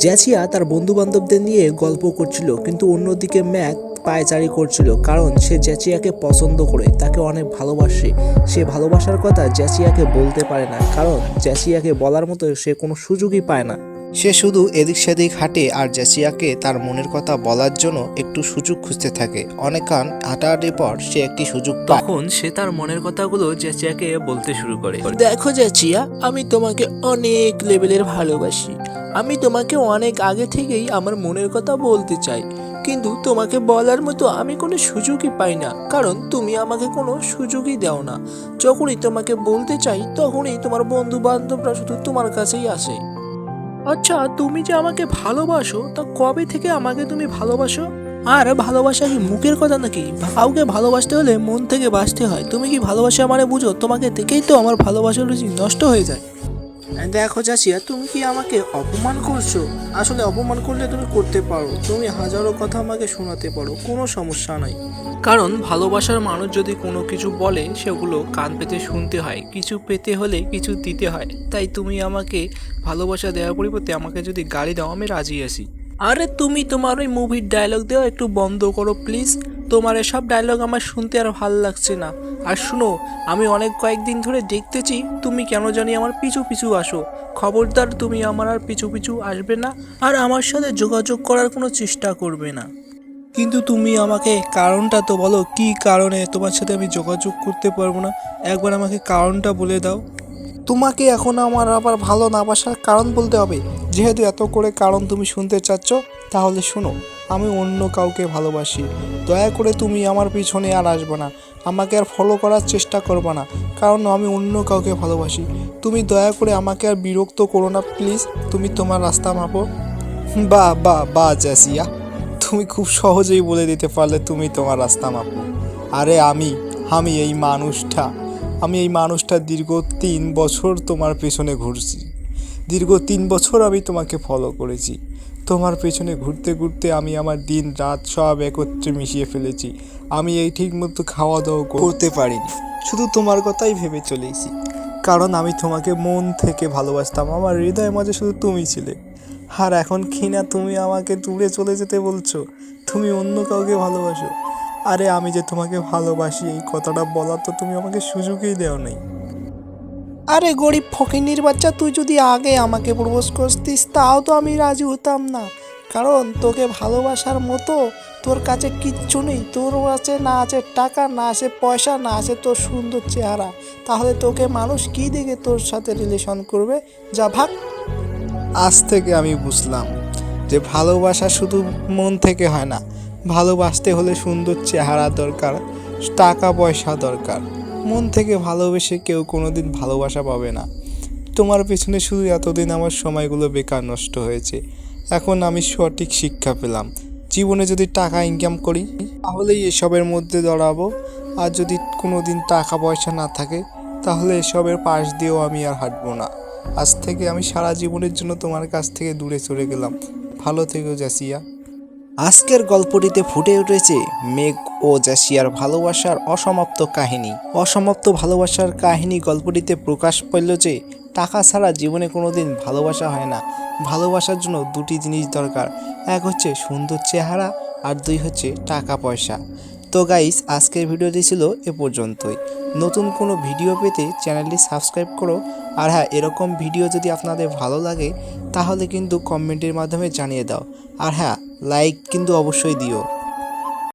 জ্যাসিয়া তার বন্ধু বান্ধবদের নিয়ে গল্প করছিল, কিন্তু অন্যদিকে ম্যাক পায়চারি করছিল, কারণ সে জ্যাসিয়াকে পছন্দ করে, তাকে অনেক ভালোবাসে। সে ভালোবাসার কথা জ্যাসিয়াকে বলতে পারে না, কারণ জ্যাসিয়াকে বলার মতো সে কোনো সুযোগই পায় না। সে শুধু এদিক সেদিক হাঁটে আর জ্যাসিয়াকে তার মনের কথা বলার জন্য একটু সুযোগ খুঁজতে থাকে। অনেকক্ষণ হাঁটাহাঁটির পর সে একটি সুযোগ পায়। তখন সে তার মনের কথাগুলো জ্যাসিয়াকে বলতে শুরু করে। দেখো জ্যাচিয়া, আমি তোমাকে অনেক লেভেলের ভালোবাসি। আমি তোমাকে অনেক আগে থেকেই আমার মনের কথা বলতে চাই, কিন্তু তোমাকে বলার মতো আমি কোনো সুযোগই পাই না, কারণ তুমি আমাকে কোনো সুযোগই দাও না। যখনই তোমাকে বলতে চাই তখনই তোমার বন্ধু বান্ধবরা শুধু তোমার কাছেই আসে। আচ্ছা, তুমি যে আমাকে ভালোবাসো, তা কবে থেকে আমাকে তুমি ভালোবাসো? আর ভালোবাসা কি মুখের কথা নাকি? কাউকে ভালোবাসতে হলে মন থেকে বাসতে হয়। তুমি কি ভালোবাসা মানে বুঝো? তোমাকে দেখেই তো আমার ভালোবাসার রুচি নষ্ট হয়ে যায়। দেখো চাচিয়া, তুমি কি আমাকে অপমান করছো? আসলে অপমান করলে তুমি করতে পারো, তুমি হাজারো কথা আমাকে শোনাতে পারো, কোনো সমস্যা নাই। কারণ ভালোবাসার মানুষ যদি কোনো কিছু বলে সেগুলো কান পেতে শুনতে হয়, কিছু পেতে হলে কিছু দিতে হয়। তাই তুমি আমাকে ভালোবাসা দেওয়ার পরিবর্তে আমাকে যদি গালি দাও, আমি রাজি আছি। আরে তুমি তোমার ওই মুভির ডায়লগ দেওয়া একটু বন্ধ করো প্লিজ। তোমার এসব ডায়লগ আমার শুনতে আর ভাল লাগছে না। আর শুনো, আমি অনেক কয়েকদিন ধরে দেখতেছি তুমি কেন জানি আমার পিছু পিছু আসো। খবরদার, তুমি আমার আর পিছু পিছু আসবে না, আর আমার সাথে যোগাযোগ করার কোনো চেষ্টা করবে না। কিন্তু তুমি আমাকে কারণটা তো বলো, কি কারণে তোমার সাথে আমি যোগাযোগ করতে পারবো না? একবার আমাকে কারণটা বলে দাও। তোমাকে এখন আমার আবার ভালো না বাসার কারণ বলতে হবে? যেহেতু এত করে কারণ তুমি শুনতে চাচ্ছ, তাহলে শোনো, আমি অন্য কাউকে ভালোবাসি। দয়া করে তুমি আমার পিছনে আর আসবে না, আমাকে আর ফলো করার চেষ্টা করবে না, কারণ আমি অন্য কাউকে ভালোবাসি। তুমি দয়া করে আমাকে আর বিরক্ত করো না প্লিজ। তুমি তোমার রাস্তা মাপো। বা বা বা জ্যাসিয়া, তুমি খুব সহজেই বলে দিতে পারলে তুমি তোমার রাস্তা মাপো। আরে আমি আমি এই মানুষটা দীর্ঘ 3 বছর তোমার পেছনে ঘুরছি। দীর্ঘ 3 বছর আমি তোমাকে ফলো করেছি। তোমার পেছনে ঘুরতে ঘুরতে আমি আমার দিন রাত সব একত্রে মিশিয়ে ফেলেছি। আমি এই ঠিক মতো খাওয়া দাওয়া করতে পারিনি, শুধু তোমার কথাই ভেবে চলেছি। কারণ আমি তোমাকে মন থেকে ভালোবাসতাম, আমার হৃদয়ের মাঝে শুধু তুমি ছিলে। আর এখন কি না তুমি আমাকে দূরে চলে যেতে বলছো, তুমি অন্য কাউকে ভালোবাসো। আরে আমি যে তোমাকে ভালোবাসি এই কথাটা বলার তো তুমি আমাকে সুযোগই দেও নাই। আরে গরিব ফকিন্নির বাচ্চা, তুই যদি আগে আমাকে প্রপোজ করতিস তাও তো আমি রাজি হতাম না, কারণ তোকে ভালোবাসার মতো তোর কাছে কিচ্ছু নেই। তোর কাছে না আছে টাকা, না আছে পয়সা, না আছে তোর সুন্দর চেহারা। তাহলে তোকে মানুষ কি দেখে তোর সাথে রিলেশন করবে? যা ভাগ। আজ থেকে আমি বুঝলাম যে ভালোবাসা শুধু মন থেকে হয় না, ভালোবাসতে হলে সুন্দর চেহারা দরকার, টাকা পয়সা দরকার। মন থেকে ভালোবেসে কেউ কোনোদিন ভালোবাসা পাবে না। তোমার পেছনে শুধু এতদিন আমার সময়গুলো বেকার নষ্ট হয়েছে। এখন আমি সঠিক শিক্ষা পেলাম, জীবনে যদি টাকা ইনকাম করি তাহলেই এসবের মধ্যে দাঁড়াবো, আর যদি কোনো দিন টাকা পয়সা না থাকে তাহলে এসবের পাশ দিয়েও আমি আর হাঁটবো না। আজ থেকে আমি সারা জীবনের জন্য তোমার কাছ থেকে দূরে চলে গেলাম। ভালো থেকো জ্যাসিয়া। আজকের গল্পটিতে ফুটে উঠেছে মেঘ ও জ্যাসিয়ার ভালোবাসার অসমাপ্ত কাহিনী। অসমাপ্ত ভালোবাসার কাহিনী গল্পটিতে প্রকাশ পেল যে টাকা ছাড়া জীবনে কোনোদিন ভালোবাসা হয় না। ভালোবাসার জন্য দুটি জিনিস দরকার, এক হচ্ছে সুন্দর চেহারা, আর দুই হচ্ছে টাকা পয়সা। তো গাইস, আজকের ভিডিওটি ছিল এ পর্যন্তই। নতুন কোনো ভিডিও পেতে চ্যানেলটি সাবস্ক্রাইব করো। আর হ্যাঁ, এরকম ভিডিও যদি আপনাদের ভালো লাগে তাহলে কিন্তু কমেন্টের মাধ্যমে জানিয়ে দাও। আর হ্যাঁ, লাইক কিন্তু অবশ্যই দিও।